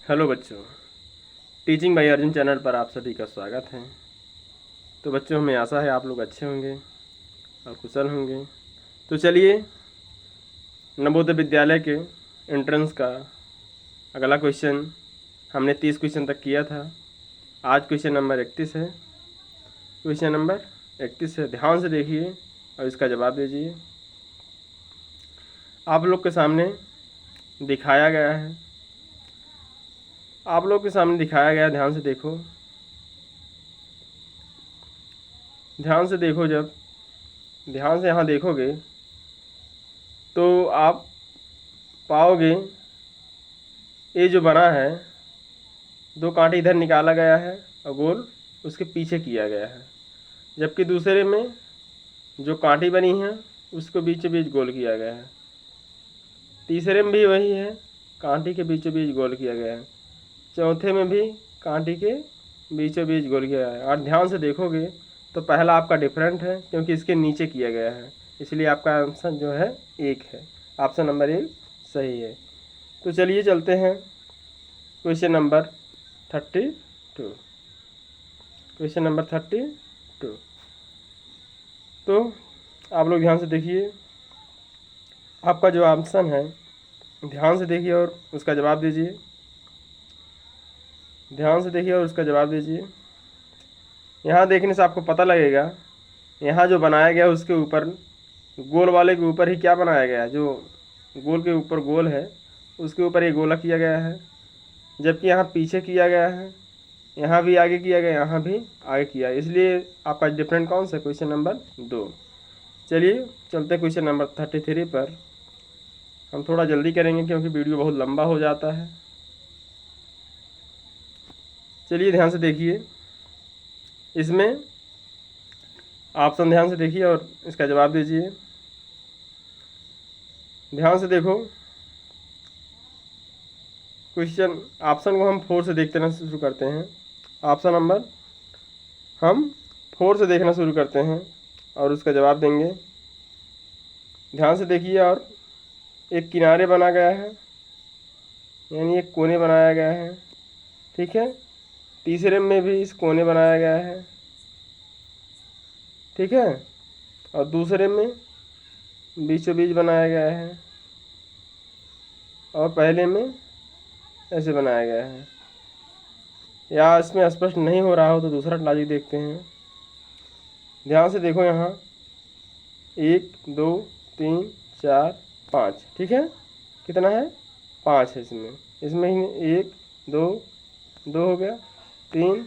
Hello बच्चों, teaching bye Arjun channel पर आप सभी का स्वागत है। तो बच्चों, हमें आशा है आप लोग अच्छे होंगे और कुशल होंगे। तो चलिए, नवोदय विद्यालय के एंट्रेंस का अगला क्वेश्चन हमने 30 क्वेश्चन तक किया था। आज क्वेश्चन नंबर 31 है। क्वेश्चन नंबर 31 है, ध्यान से देखिए और इसका जवाब दीजिए। आप लोग के सामने दिखाया गया है, ध्यान से देखो। जब ध्यान से यहाँ देखोगे तो आप पाओगे ये जो बना है, 2 कांटे इधर निकाला गया है और गोल उसके पीछे किया गया है, जबकि दूसरे में जो कांटी बनी है उसको बीचों बीच गोल किया गया है। तीसरे में भी वही है, कांटी के बीचों बीच गोल किया गया है। चौथे में भी कांटी के बीचों बीच गोल किया गया है। और ध्यान से देखोगे तो पहला आपका डिफरेंट है क्योंकि इसके नीचे किया गया है, इसलिए आपका आंसर जो है 1 है। ऑप्शन नंबर 1 सही है। तो चलिए चलते हैं क्वेश्चन नंबर 32। Question number 32। तो आप लोग ध्यान से देखिए, आपका जो ऑप्शन है ध्यान से देखिए और उसका जवाब दीजिए। यहाँ देखने से आपको पता लगेगा, यहाँ जो बनाया गया उसके ऊपर, गोल वाले के ऊपर ही क्या बनाया गया है, जो गोल के ऊपर गोल है उसके ऊपर ये गोला किया गया है, जबकि यहाँ पीछे किया गया है, यहाँ भी आगे किया गया, यहाँ भी आगे किया, इसलिए आपका डिफरेंट कौन सा, क्वेश्चन नंबर 2। चलिए चलते हैं क्वेश्चन नंबर 33 पर। हम थोड़ा जल्दी करेंगे क्योंकि वीडियो बहुत लंबा हो जाता है। चलिए ध्यान से देखिए, इसमें ऑप्शन ध्यान से देखिए और इसका जवाब दीजिए। ध्यान से देखो, क्वेश्चन ऑप्शन को हम 4 से देखना शुरू करते हैं। ऑप्शन नंबर हम 4 से देखना शुरू करते हैं और उसका जवाब देंगे। ध्यान से देखिए, और एक किनारे बना गया है, यानी एक कोने बनाया गया है, ठीक है। तीसरे में भी इस कोने बनाया गया है, ठीक है, और दूसरे में बीचों बीच बनाया गया है, और पहले में ऐसे बनाया गया है। या इसमें स्पष्ट नहीं हो रहा हो तो दूसरा लॉजिक देखते हैं। ध्यान से देखो, यहाँ 1 2 3 4 5, ठीक है। कितना है, 5 है इसमें ही 1 2 2 हो गया, 3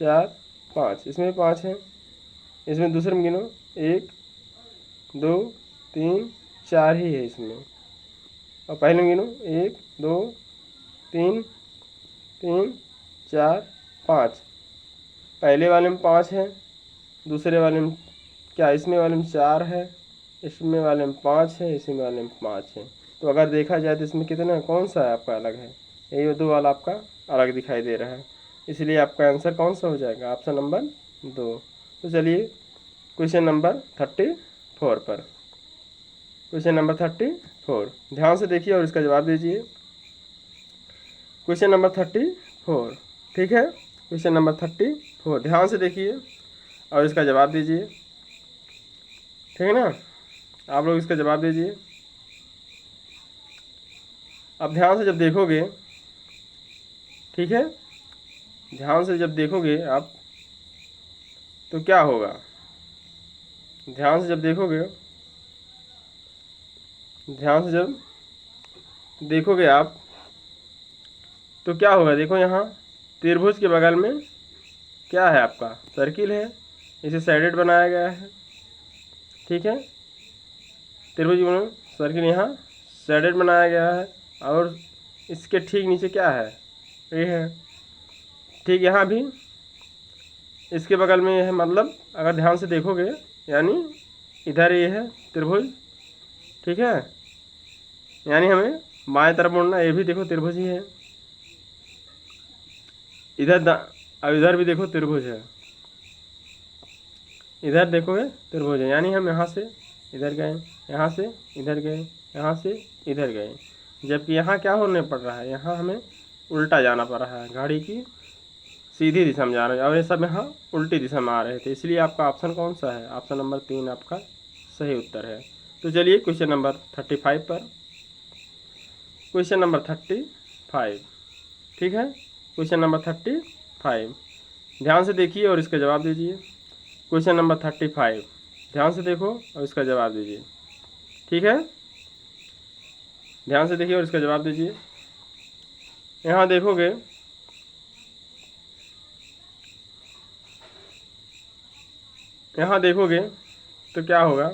4 5, इसमें 5 है। इसमें दूसरे में गिनो, 1 2 3 4 ही है इसमें, और पहले में गिनो 1 2 3 3 4 5। पहले वाले में 5 है, दूसरे वाले में क्या, इसमें वाले में 4 है, इसमें वाले में 5 है, इसमें वाले में 5 है। तो अगर देखा जाए तो इसमें कितना, कौन सा है आपका अलग है, यही 2 वाला आपका अलग दिखाई दे रहा है, इसलिए आपका आंसर कौन सा हो जाएगा, ऑप्शन नंबर 2। तो चलिए क्वेश्चन नंबर 34 पर। क्वेश्चन नंबर 34, ध्यान से देखिए और इसका जवाब दीजिए। क्वेश्चन नंबर 34, ठीक है। क्वेश्चन नंबर 34, ध्यान से देखिए और इसका जवाब दीजिए, ठीक है ना। आप लोग इसका जवाब दीजिए। अब ध्यान से जब देखोगे, ठीक है, ध्यान से जब देखोगे आप तो क्या होगा, ध्यान से जब देखोगे आप तो क्या होगा। देखो, यहाँ त्रिभुज के बगल में क्या है, आपका सर्किल है, इसे साइडेड बनाया गया है, ठीक है। त्रिभुज में सर्किल यहाँ साइडेड बनाया गया है, और इसके ठीक नीचे क्या है, ये है, ठीक। यहाँ भी इसके बगल में ये है, मतलब अगर ध्यान से देखोगे यानी इधर ये है त्रिभुज, ठीक है, यानी हमें बाएं तरफ मुड़ना, ये भी देखो त्रिभुज ही है, अब इधर भी देखो त्रिभुज है, इधर देखोगे त्रिभुज है, यानी हम यहाँ से इधर गए, यहाँ से इधर गए, यहाँ से इधर गए, जबकि यहाँ क्या होने पड़ रहा है, यहाँ हमें उल्टा जाना पड़ रहा है, घड़ी की सीधी दिशा में जा रहे हैं और ये सब यहाँ उल्टी दिशा में आ रहे थे, इसलिए आपका ऑप्शन कौन सा है? ऑप्शन नंबर 3 आपका सही उत्तर है। तो चलिए क्वेश्चन नंबर 35 पर, क्वेश्चन नंबर 35, ठीक है, क्वेश्चन नंबर 35 ध्यान से देखिए और इसका जवाब दीजिए। क्वेश्चन नंबर 35 ध्यान से देखो और इसका जवाब दीजिए, ठीक है, ध्यान से देखिए और इसका जवाब दीजिए। यहाँ देखोगे तो क्या होगा?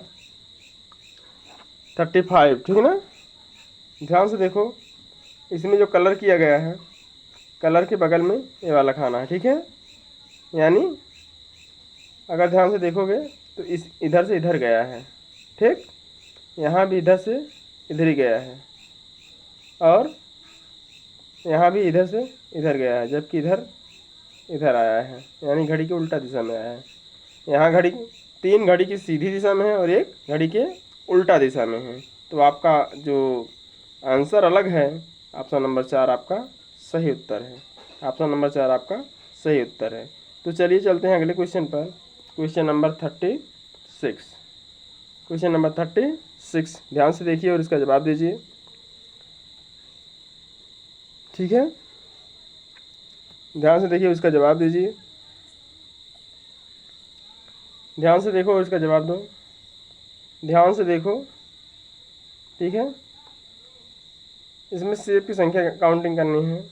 35, ठीक है ना? ध्यान से देखो, इसमें जो कलर किया गया है, कलर के बगल में ये वाला खाना है, ठीक है, यानी अगर ध्यान से देखोगे तो इस इधर से इधर गया है, ठीक, यहाँ भी इधर से इधर ही गया है और यहाँ भी इधर से इधर गया है, जबकि इधर इधर आया है, यानी घड़ी के उल्टा दिशा में आया है। यहाँ घड़ी 3 घड़ी की सीधी दिशा में है और 1 घड़ी के उल्टा दिशा में है, तो आपका जो आंसर अलग है, ऑप्शन नंबर 4 आपका सही उत्तर है। ऑप्शन नंबर 4 आपका सही उत्तर है। तो चलिए चलते हैं अगले क्वेश्चन पर, क्वेश्चन नंबर 36। क्वेश्चन नंबर 36 ध्यान से देखिए और इसका जवाब दीजिए, ठीक है, ध्यान से देखिए उसका जवाब दीजिए, ध्यान से देखो और इसका जवाब दो, ध्यान से देखो, ठीक है। इसमें सेब की संख्या काउंटिंग करनी है।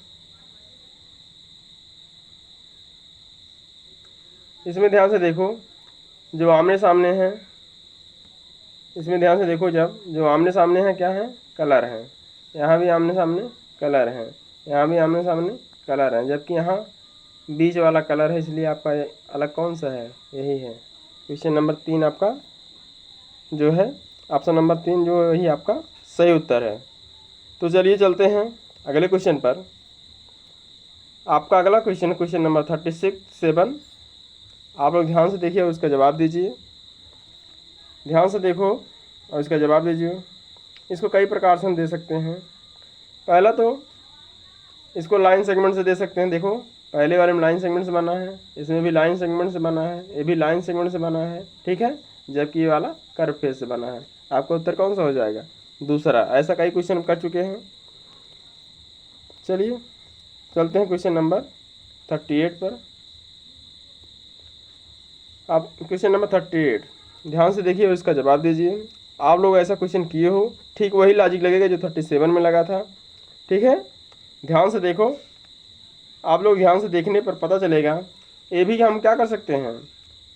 इसमें ध्यान से देखो जो आमने सामने हैं, इसमें ध्यान से देखो, जब जो आमने सामने हैं क्या है? कलर हैं। यहाँ भी आमने सामने कलर हैं, यहाँ भी आमने सामने कलर हैं, जबकि यहाँ बीच वाला कलर है, इसलिए आपका अलग कौन सा है? यही है। क्वेश्चन नंबर 3 आपका जो है, ऑप्शन नंबर 3 जो यही आपका सही उत्तर है। तो चलिए चलते हैं अगले क्वेश्चन पर। आपका अगला क्वेश्चन, क्वेश्चन नंबर 37 आप लोग ध्यान से देखिए और उसका जवाब दीजिए, ध्यान से देखो और इसका जवाब दीजिए। इसको कई प्रकार से हम दे सकते हैं। पहला तो इसको लाइन सेगमेंट से दे सकते हैं। देखो पहले वाले में लाइन सेगमेंट से बना है, इसमें भी लाइन सेगमेंट से बना है, ये भी लाइन सेगमेंट से बना है, ठीक है, जबकि ये वाला कर्व फेस से बना है। आपका उत्तर कौन सा हो जाएगा? दूसरा। ऐसा कई क्वेश्चन कर चुके हैं। चलिए चलते हैं क्वेश्चन नंबर 38 पर। आप क्वेश्चन नंबर 38 ध्यान से देखिए और इसका जवाब दीजिए। आप लोग ऐसा क्वेश्चन किए हो, ठीक वही लॉजिक लगेगा जो 37 में लगा था, ठीक है। ध्यान से देखो, आप लोग ध्यान से देखने पर पता चलेगा। ये भी हम क्या कर सकते हैं?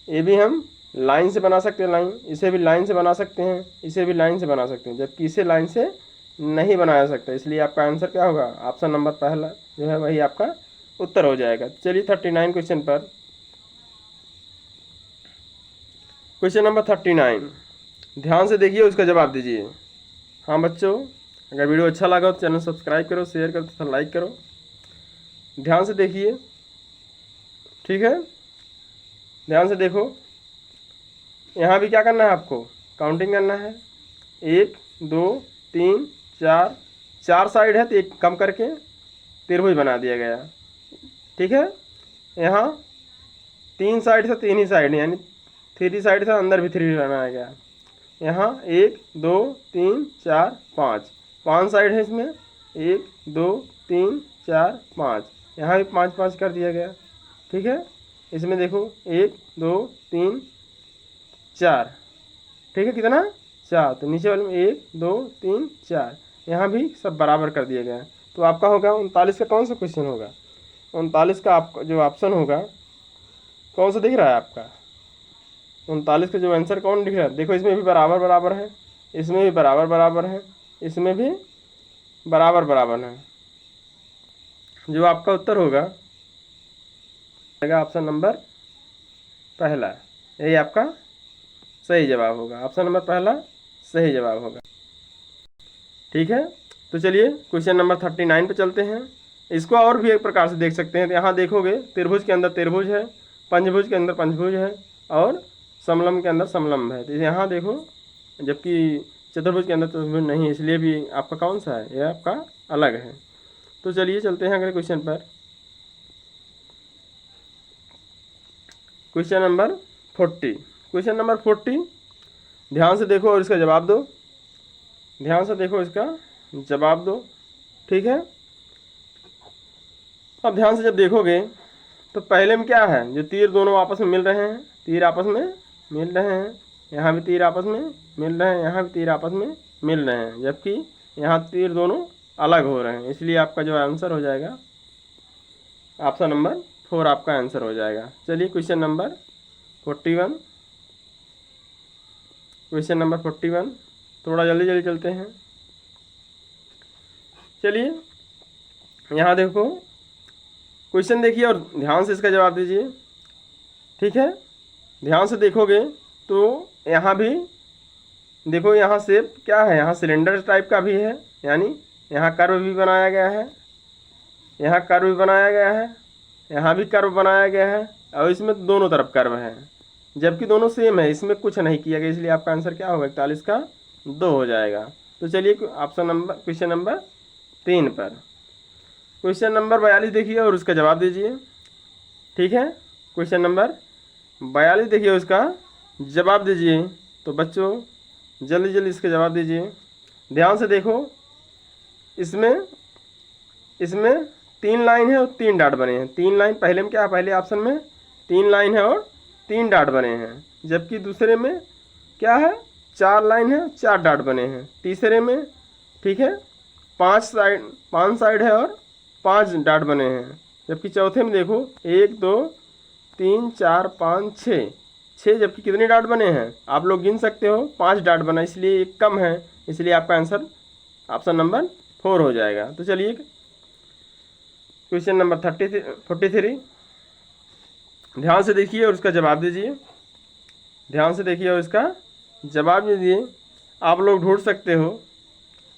ये भी हम लाइन से बना सकते हैं, लाइन, इसे भी लाइन से बना सकते हैं, इसे भी लाइन से बना सकते हैं, जबकि इसे लाइन से नहीं बनाया सकता। इसलिए आपका आंसर क्या होगा? ऑप्शन नंबर पहला जो है वही आपका उत्तर हो जाएगा। चलिए 39 क्वेश्चन पर, क्वेश्चन नंबर 39 ध्यान से देखिए उसका जवाब दीजिए। हाँ बच्चों, अगर वीडियो अच्छा लगा तो चैनल सब्सक्राइब करो, शेयर करो तथा लाइक करो। ध्यान से देखिए, ठीक है, ध्यान से देखो। यहाँ भी क्या करना है आपको? काउंटिंग करना है। 1 2 3 4, 4 साइड है तो एक कम करके त्रिभुज बना दिया गया, ठीक है। यहाँ 3 साइड था, 3 ही साइड, यानी 3 साइड था, अंदर भी 3 बनाया गया। यहाँ 1 2 3 4 5, 5 साइड है इसमें, 1 2 3 4 5, यहाँ भी 5 5 कर दिया गया, ठीक है। इसमें देखो 1 2 3 4, ठीक है, कितना? 4। तो नीचे वाले में 1 2 3 4, यहाँ भी सब बराबर कर दिया गया। तो आपका होगा 39 का कौन सा क्वेश्चन होगा? 39 का आपका जो ऑप्शन होगा कौन सा दिख रहा है आपका? 39 का जो आंसर कौन दिख रहा है? देखो इसमें भी बराबर बराबर है, इसमें भी बराबर बराबर है, इसमें भी बराबर बराबर है। जो आपका उत्तर होगा ऑप्शन नंबर पहला, यही आपका सही जवाब होगा। ऑप्शन नंबर पहला सही जवाब होगा, ठीक है। तो चलिए क्वेश्चन नंबर 39 पे चलते हैं। इसको और भी एक प्रकार से देख सकते हैं। तो यहाँ देखोगे त्रिभुज के अंदर त्रिभुज है, पंचभुज के अंदर पंचभुज है और समलंब के अंदर समलंब है। तो यहाँ देखो, जबकि चतुर्भुज के अंदर चतुर्भुज नहीं है, इसलिए भी आपका कौन सा है? यह आपका अलग है। तो चलिए चलते हैं अगले क्वेश्चन पर। Question number 40। क्वेश्चन नंबर 40 ध्यान से देखो और इसका जवाब दो। ध्यान से देखो, इसका जवाब दो। ठीक है, अब ध्यान से जब देखोगे तो पहले में क्या है, जो तीर दोनों आपस में मिल रहे हैं, तीर आपस में मिल रहे हैं, यहाँ भी तीर आपस में मिल रहे हैं, यहाँ भी तीर आपस में मिल रहे हैं, जबकि यहाँ तीर दोनों अलग हो रहे हैं। इसलिए आपका जो आंसर हो जाएगा ऑप्शन नंबर 4 आपका आंसर हो जाएगा। चलिए क्वेश्चन नंबर 41। क्वेश्चन नंबर 41 थोड़ा जल्दी जल्दी चलते हैं। चलिए यहाँ देखो, क्वेश्चन देखिए और ध्यान से इसका जवाब दीजिए। ठीक है, ध्यान से देखोगे तो यहाँ भी देखो, यहाँ शेप क्या है, यहाँ सिलेंडर टाइप का भी है, यानी यहाँ कर्व भी बनाया गया है, यहाँ कर्व भी बनाया गया है, यहाँ भी कर्व बनाया गया है, और इसमें दोनों तरफ कर्व है, जबकि दोनों सेम है, इसमें कुछ नहीं किया गया। इसलिए आपका आंसर क्या होगा, 41 का 2 हो जाएगा। तो चलिए ऑप्शन नंबर क्वेश्चन नंबर 3 पर। क्वेश्चन नंबर 42 देखिए और उसका जवाब दीजिए। ठीक है, क्वेश्चन नंबर 42 देखिए, उसका जवाब दीजिए। तो बच्चों जल्दी जल्दी इसका जवाब दीजिए। ध्यान से देखो, इसमें 3 लाइन है और 3 डॉट बने हैं। 3 लाइन पहले में क्या है, पहले ऑप्शन में 3 लाइन है और 3 डॉट बने हैं, जबकि दूसरे में क्या है, 4 लाइन है, 4 डॉट बने हैं। तीसरे में ठीक है 5 साइड है और 5 डॉट बने हैं, जबकि चौथे में देखो 1 2 3 4 5 6, जबकि कितने डॉट बने हैं आप लोग गिन सकते हो, 5 डॉट बना, इसलिए एक कम है। इसलिए आपका आंसर ऑप्शन नंबर 4 हो जाएगा। तो चलिए क्वेश्चन नंबर 43 ध्यान से देखिए और उसका जवाब दीजिए। ध्यान से देखिए और इसका जवाब दीजिए। आप लोग ढूंढ सकते हो,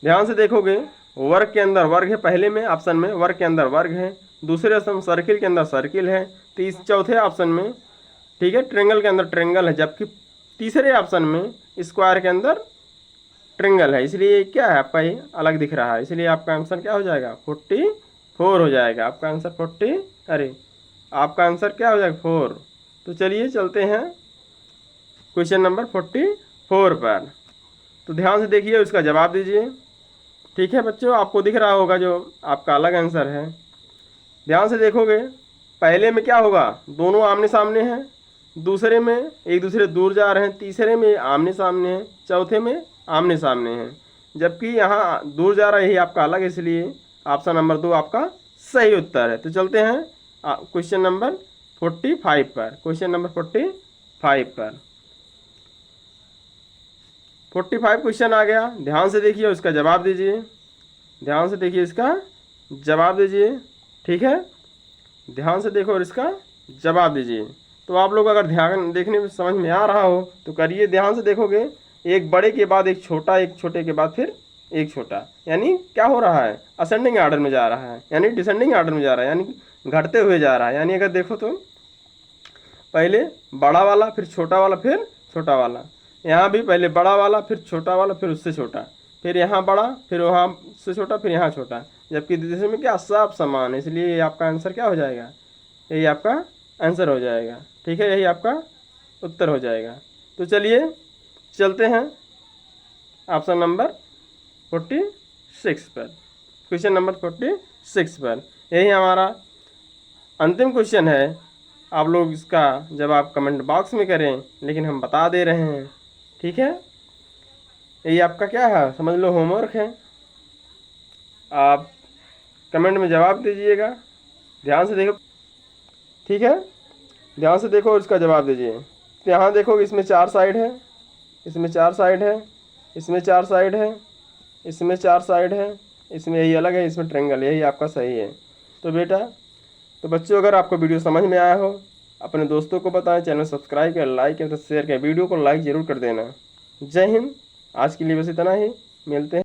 ध्यान से देखोगे, वर्ग के अंदर वर्ग है, पहले में ऑप्शन में वर्ग के अंदर वर्ग है, दूसरे ऑप्शन सर्किल के अंदर सर्किल है, चौथे ऑप्शन में ठीक है ट्रेंगल के अंदर ट्रेंगल है, जबकि तीसरे ऑप्शन में स्क्वायर के अंदर ट्रेंगल है। इसलिए क्या है आपका ये अलग दिख रहा है, इसलिए आपका आंसर क्या हो जाएगा, 44 हो जाएगा। आपका आंसर आपका आंसर क्या हो जाएगा, 4। तो चलिए चलते हैं क्वेश्चन नंबर 44 पर। तो ध्यान से देखिए उसका जवाब दीजिए। ठीक है बच्चों, आपको दिख रहा होगा जो आपका अलग आंसर है। ध्यान से देखोगे, पहले में क्या होगा, दोनों आमने सामने हैं, दूसरे में एक दूसरे दूर जा रहे हैं, तीसरे में आमने सामने हैं, चौथे में आमने सामने हैं, जबकि यहाँ दूर जा रहा है, यही आपका अलग है। इसलिए ऑप्शन नंबर 2 आपका सही उत्तर है। तो चलते हैं क्वेश्चन नंबर 45 पर। क्वेश्चन नंबर 45 पर 45 क्वेश्चन आ गया। ध्यान से देखिए उसका जवाब दीजिए। ध्यान से देखिए इसका जवाब दीजिए। ठीक है, ध्यान से देखो और इसका जवाब दीजिए। तो आप लोग अगर ध्यान देखने में समझ में आ रहा हो तो करिए। ध्यान से देखोगे, एक बड़े के बाद एक छोटा, एक छोटे के बाद फिर एक छोटा, यानी क्या हो रहा है, असेंडिंग ऑर्डर में जा रहा है, यानी डिसेंडिंग ऑर्डर में जा रहा है, यानी घटते हुए जा रहा है। यानी अगर देखो तो पहले बड़ा वाला, फिर छोटा वाला, फिर छोटा वाला, यहाँ भी पहले बड़ा वाला, फिर छोटा वाला, फिर उससे छोटा, फिर यहाँ बड़ा, फिर वहाँ से छोटा, फिर यहाँ छोटा, जबकि दूसरे में क्या सब समान है। इसलिए ये आपका आंसर क्या हो जाएगा, यही आपका आंसर हो जाएगा। ठीक है, यही आपका उत्तर हो जाएगा। तो चलिए चलते हैं ऑप्शन नंबर 46 पर। क्वेश्चन नंबर 46 पर, यही हमारा अंतिम क्वेश्चन है। आप लोग इसका जवाब कमेंट बॉक्स में करें, लेकिन हम बता दे रहे हैं। ठीक है, यही आपका क्या है, समझ लो होमवर्क है। आप कमेंट में जवाब दीजिएगा। ध्यान से देखो। ठीक है, ध्यान से देखो और इसका जवाब दीजिए। तो यहाँ देखोगे, इसमें 4 साइड है, इसमें 4 साइड है, इसमें 4 साइड है, इसमें 4 साइड है, इसमें यही अलग है, इसमें ट्रेंगल, यही आपका सही है। तो बेटा, तो बच्चों, अगर आपको वीडियो समझ में आया हो, अपने दोस्तों को बताएं, चैनल सब्सक्राइब करें, लाइक करें, तो शेयर करें, वीडियो को लाइक ज़रूर कर देना। जय हिंद। आज के लिए बस इतना ही, मिलते हैं।